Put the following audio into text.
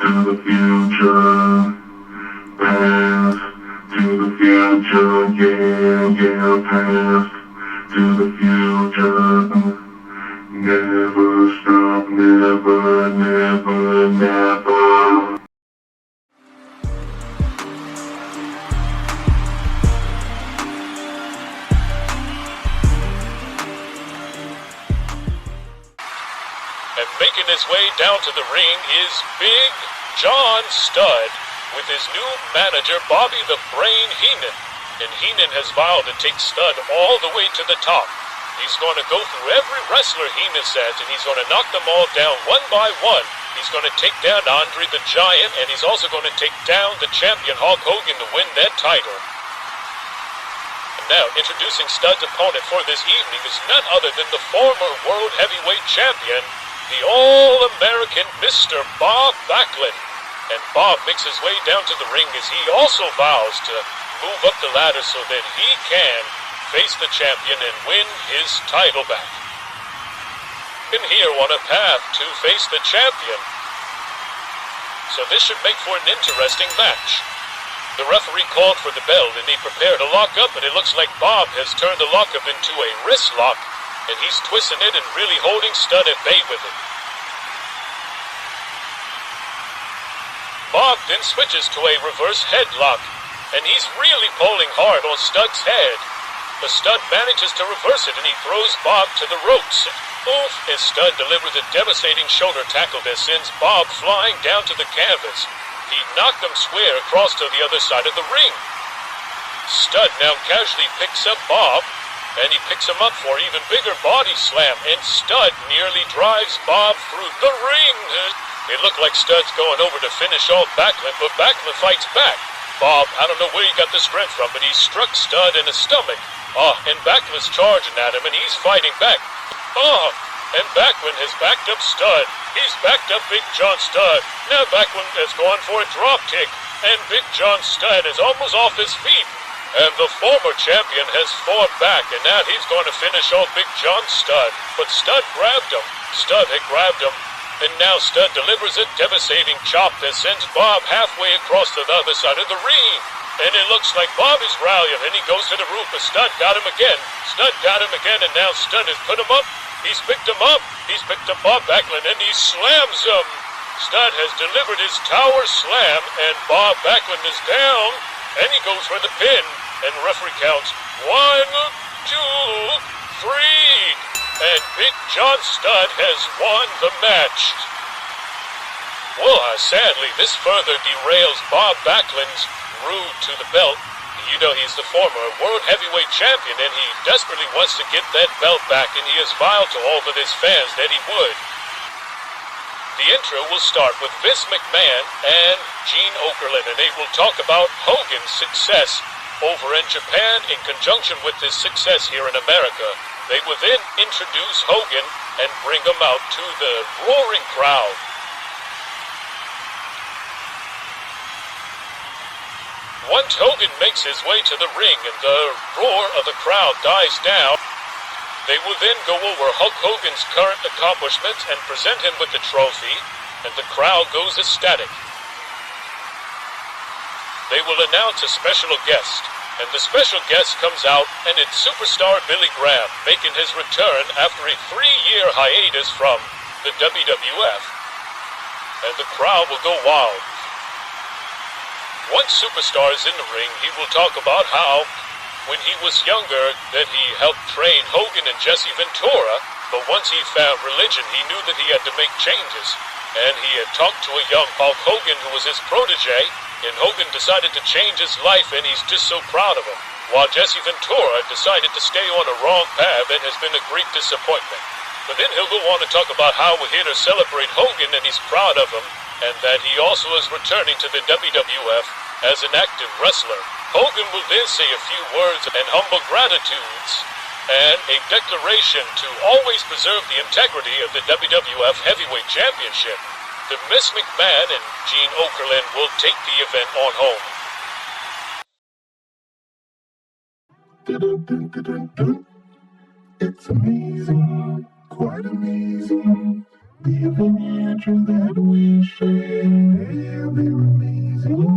to the future, past to the future, yeah, past to the future. Never stop, never, never, never. And making his way down to the ring is Big John Studd with his new manager, Bobby the Brain Heenan. And Heenan has vowed to take Studd all the way to the top. He's going to go through every wrestler Heenan says, and he's going to knock them all down one by one. He's going to take down Andre the Giant, and he's also going to take down the champion Hulk Hogan to win that title. And now, introducing Studd's opponent for this evening is none other than the former World Heavyweight Champion, the All-American Mr. Bob Backlund. And Bob makes his way down to the ring as he also vows to move up the ladder so that he can face the champion and win his title back. And here on a path to face the champion. So this should make for an interesting match. The referee called for the bell and he prepared a lock-up, and it looks like Bob has turned the lock-up into a wrist lock, and he's twisting it and really holding Studd at bay with it. Bob then switches to a reverse headlock, and he's really pulling hard on Studd's head. But Studd manages to reverse it, and he throws Bob to the ropes. Oof! As Studd delivers a devastating shoulder tackle that sends Bob flying down to the canvas. He knocked him square across to the other side of the ring. Studd now casually picks up Bob, and he picks him up for an even bigger body slam, and Studd nearly drives Bob through the ring. It looked like Studd's going over to finish off Backlund, but Backlund fights back. Bob, I don't know where he got the strength from, but he struck Studd in the stomach. And Backlund's charging at him, and he's fighting back. And Backlund has backed up Studd. He's backed up Big John Studd. Now Backlund is going for a drop kick, and Big John Studd is almost off his feet. And the former champion has fought back, and now he's going to finish off Big John Studd. But Studd grabbed him. Studd had grabbed him. And now Studd delivers a devastating chop that sends Bob halfway across to the other side of the ring. And it looks like Bob is rallying, and he goes to the roof, but Studd got him again. Studd got him again, and now Studd has put him up. He's picked him up. He's picked up Bob Backlund, and he slams him. Studd has delivered his tower slam, and Bob Backlund is down, and he goes for the pin. And referee counts 1, 2, 3. And Big John Studd has won the match. Well, sadly, this further derails Bob Backlund's route to the belt. You know, he's the former World Heavyweight Champion, and he desperately wants to get that belt back, and he has vowed to all of his fans that he would. The intro will start with Vince McMahon and Gene Okerlund, and they will talk about Hogan's success over in Japan in conjunction with his success here in America. They will then introduce Hogan and bring him out to the roaring crowd. Once Hogan makes his way to the ring and the roar of the crowd dies down, they will then go over Hulk Hogan's current accomplishments and present him with the trophy, and the crowd goes ecstatic. They will announce a special guest, and the special guest comes out, and it's superstar Billy Graham, making his return after a 3-year hiatus from the WWF. And the crowd will go wild. Once Superstar is in the ring, he will talk about how, when he was younger, that he helped train Hogan and Jesse Ventura, but once he found religion, he knew that he had to make changes. And he had talked to a young Hulk Hogan who was his protege, and Hogan decided to change his life, and he's just so proud of him. While Jesse Ventura decided to stay on a wrong path and has been a great disappointment. But then he'll go on to talk about how we're here to celebrate Hogan, and he's proud of him, and that he also is returning to the WWF as an active wrestler. Hogan will then say a few words and humble gratitudes, and a declaration to always preserve the integrity of the WWF Heavyweight Championship. The Miss McMahon and Gene Okerlund will take the event on home. It's amazing, quite amazing. The adventures that we share, they're amazing.